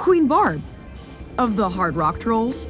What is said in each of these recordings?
Queen Barb of the Hard Rock Trolls.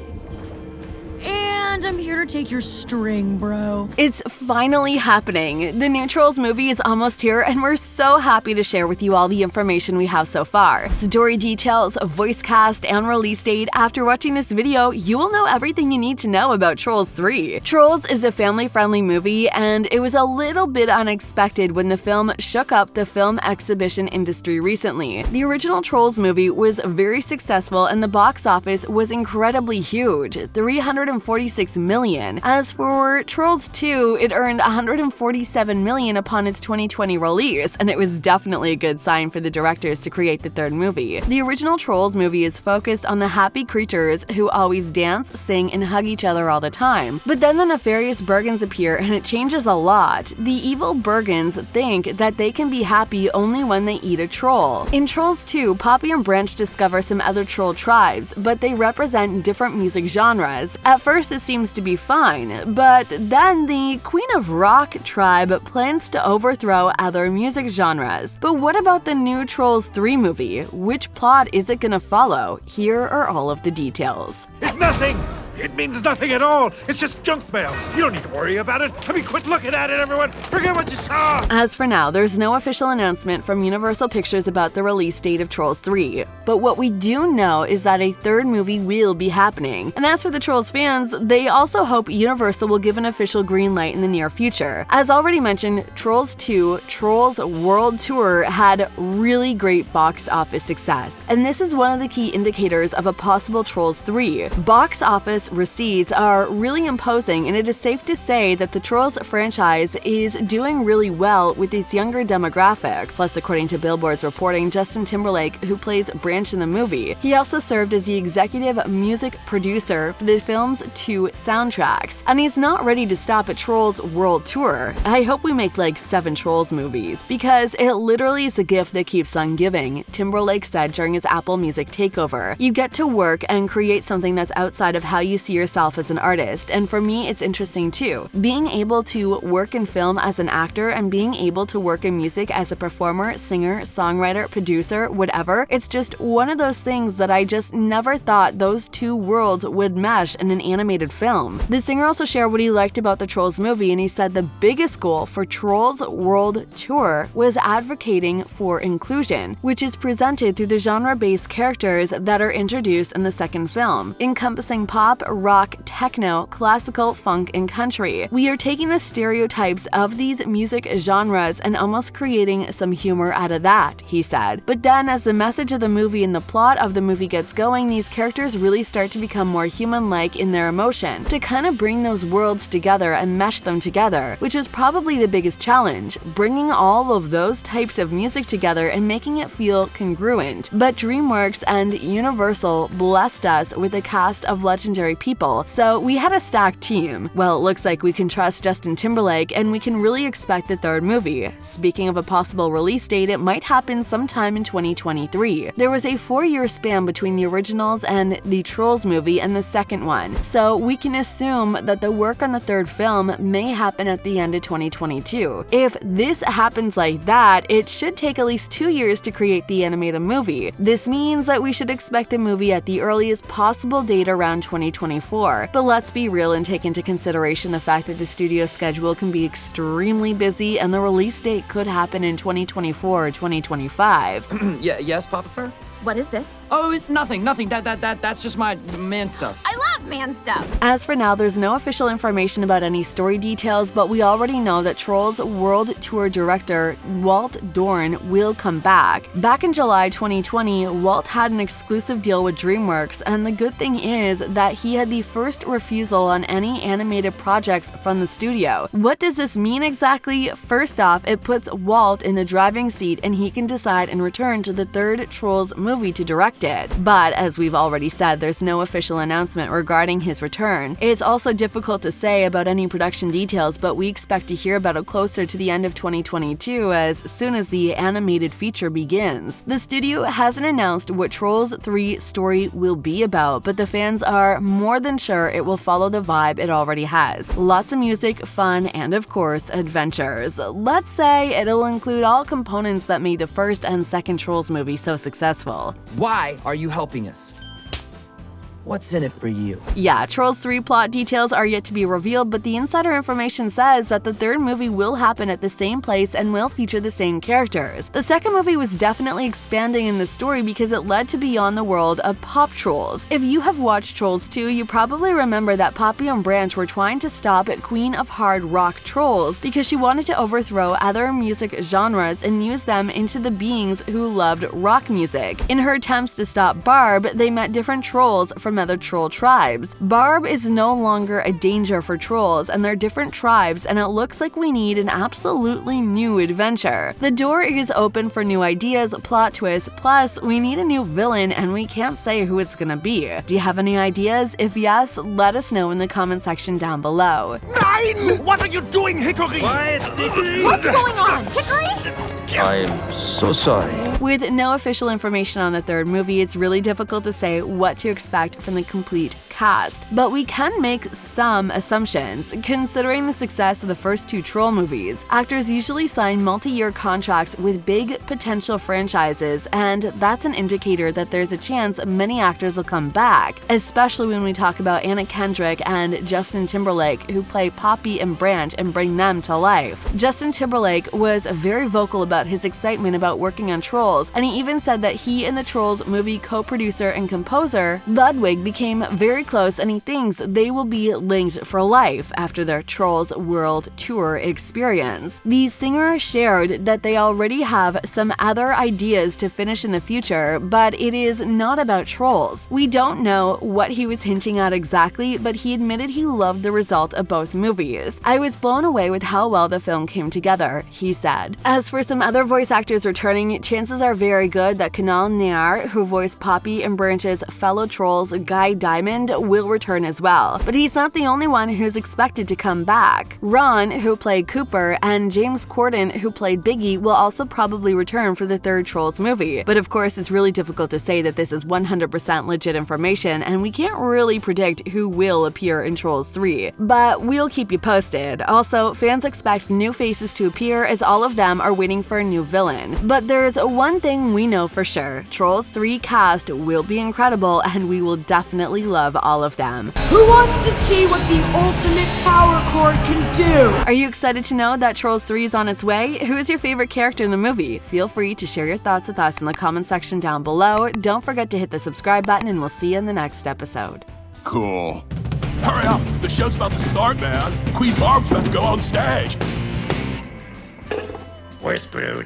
And I'm here to take your string, bro. It's finally happening. The new Trolls movie is almost here, and we're so happy to share with you all the information we have so far. Story details, voice cast, and release date. After watching this video, you will know everything you need to know about Trolls 3. Trolls is a family-friendly movie, and it was a little bit unexpected when the film shook up the film exhibition industry recently. The original Trolls movie was very successful, and the box office was incredibly huge, $346 million. As for Trolls 2, it earned $147 million upon its 2020 release, and it was definitely a good sign for the directors to create the third movie. The original Trolls movie is focused on the happy creatures who always dance, sing, and hug each other all the time. But then the nefarious Bergens appear, and it changes a lot. The evil Bergens think that they can be happy only when they eat a troll. In Trolls 2, Poppy and Branch discover some other troll tribes, but they represent different music genres. At first, it seems to be fine, but then the Queen of Rock tribe plans to overthrow other music genres. But what about the new Trolls 3 movie? Which plot is it gonna follow? Here are all of the details. It's nothing! It means nothing at all! It's just junk mail! You don't need to worry about it! I mean, quit looking at it, everyone! Forget what you saw! As for now, there's no official announcement from Universal Pictures about the release date of Trolls 3. But what we do know is that a third movie will be happening. And as for the Trolls fans, they also hope Universal will give an official green light in the near future. As already mentioned, Trolls 2 Trolls World Tour had really great box office success. And this is one of the key indicators of a possible Trolls 3. Box office receipts are really imposing, and it is safe to say that the Trolls franchise is doing really well with its younger demographic. Plus, according to Billboard's reporting, Justin Timberlake, who plays Branch in the movie, he also served as the executive music producer for the film's 2 soundtracks. And he's not ready to stop at Trolls World Tour. I hope we make like 7 Trolls movies, because it literally is a gift that keeps on giving, Timberlake said during his Apple Music takeover. You get to work and create something that's outside of how you see yourself as an artist, and for me it's interesting too. Being able to work in film as an actor and being able to work in music as a performer, singer, songwriter, producer, whatever, it's just one of those things that I just never thought those 2 worlds would mesh in an animated film. The singer also shared what he liked about the Trolls movie, and he said the biggest goal for Trolls World Tour was advocating for inclusion, which is presented through the genre-based characters that are introduced in the second film, encompassing pop, rock, techno, classical, funk, and country. We are taking the stereotypes of these music genres and almost creating some humor out of that, he said. But then as the message of the movie and the plot of the movie gets going, these characters really start to become more human-like in their emotion, to kind of bring those worlds together and mesh them together, which is probably the biggest challenge, bringing all of those types of music together and making it feel congruent. But DreamWorks and Universal blessed us with a cast of legendary people, so we had a stacked team. Well, it looks like we can trust Justin Timberlake, and we can really expect the third movie. Speaking of a possible release date, it might happen sometime in 2023. There was a 4-year span between the originals and the Trolls movie and the second one, so we can assume that the work on the third film may happen at the end of 2022. If this happens like that, it should take at least 2 years to create the animated movie. This means that we should expect the movie at the earliest possible date around 2024. But let's be real and take into consideration the fact that the studio schedule can be extremely busy, and the release date could happen in 2024 or 2025. Yes, Papa Fur? What is this? Oh, it's nothing. That's just my man stuff. I love man stuff! As for now, there's no official information about any story details, but we already know that Trolls World Tour director Walt Dorn will come back. Back in July 2020, Walt had an exclusive deal with DreamWorks, and the good thing is that he had the first refusal on any animated projects from the studio. What does this mean exactly? First off, it puts Walt in the driving seat, and he can decide and return to the third Trolls movie to direct it. But as we've already said, there's no official announcement regarding his return. It's also difficult to say about any production details, but we expect to hear about it closer to the end of 2022, as soon as the animated feature begins. The studio hasn't announced what Trolls 3 story will be about, but the fans are more than sure it will follow the vibe it already has. Lots of music, fun, and of course, adventures. Let's say it'll include all components that made the first and second Trolls movie so successful. real. Why are you helping us? What's in it for you? Yeah, Trolls 3 plot details are yet to be revealed, but the insider information says that the third movie will happen at the same place and will feature the same characters. The second movie was definitely expanding in the story because it led to beyond the world of pop trolls. If you have watched Trolls 2, you probably remember that Poppy and Branch were trying to stop Queen of Hard Rock Trolls because she wanted to overthrow other music genres and use them into the beings who loved rock music. In her attempts to stop Barb, they met different trolls from other troll tribes. Barb is no longer a danger for trolls, and they're different tribes, and it looks like we need an absolutely new adventure. The door is open for new ideas, plot twists, plus we need a new villain, and we can't say who it's gonna be. Do you have any ideas? If yes, let us know in the comment section down below. Nein! What are you doing, Hickory? What's going on, Hickory? I'm so sorry. With no official information on the third movie, it's really difficult to say what to expect from the complete cast, but we can make some assumptions. Considering the success of the first two Troll movies, actors usually sign multi-year contracts with big potential franchises, and that's an indicator that there's a chance many actors will come back, especially when we talk about Anna Kendrick and Justin Timberlake, who play Poppy and Branch and bring them to life. Justin Timberlake was very vocal about his excitement about working on Trolls, and he even said that he and the Trolls movie co-producer and composer Ludwig became very close, and he thinks they will be linked for life after their Trolls World Tour experience. The singer shared that they already have some other ideas to finish in the future, but it is not about Trolls. We don't know what he was hinting at exactly, but he admitted he loved the result of both movies. "I was blown away with how well the film came together," he said. As for some other voice actors returning, chances are very good that Kunal Nair, who voiced Poppy and Branch's fellow Trolls Guy Diamond, will return as well. But he's not the only one who's expected to come back. Ron, who played Cooper, and James Corden, who played Biggie, will also probably return for the third Trolls movie. But of course, it's really difficult to say that this is 100% legit information, and we can't really predict who will appear in Trolls 3. But we'll keep you posted. Also, fans expect new faces to appear, as all of them are waiting for a new villain. But there's one thing we know for sure: Trolls 3 cast will be incredible, and we will definitely love all of them. Who wants to see what the ultimate power chord can do? Are you excited to know that Trolls 3 is on its way? Who is your favorite character in the movie? Feel free to share your thoughts with us in the comment section down below. Don't forget to hit the subscribe button, and we'll see you in the next episode. Cool. Hurry up, the show's about to start, man. Queen Barb's about to go on stage. We're screwed.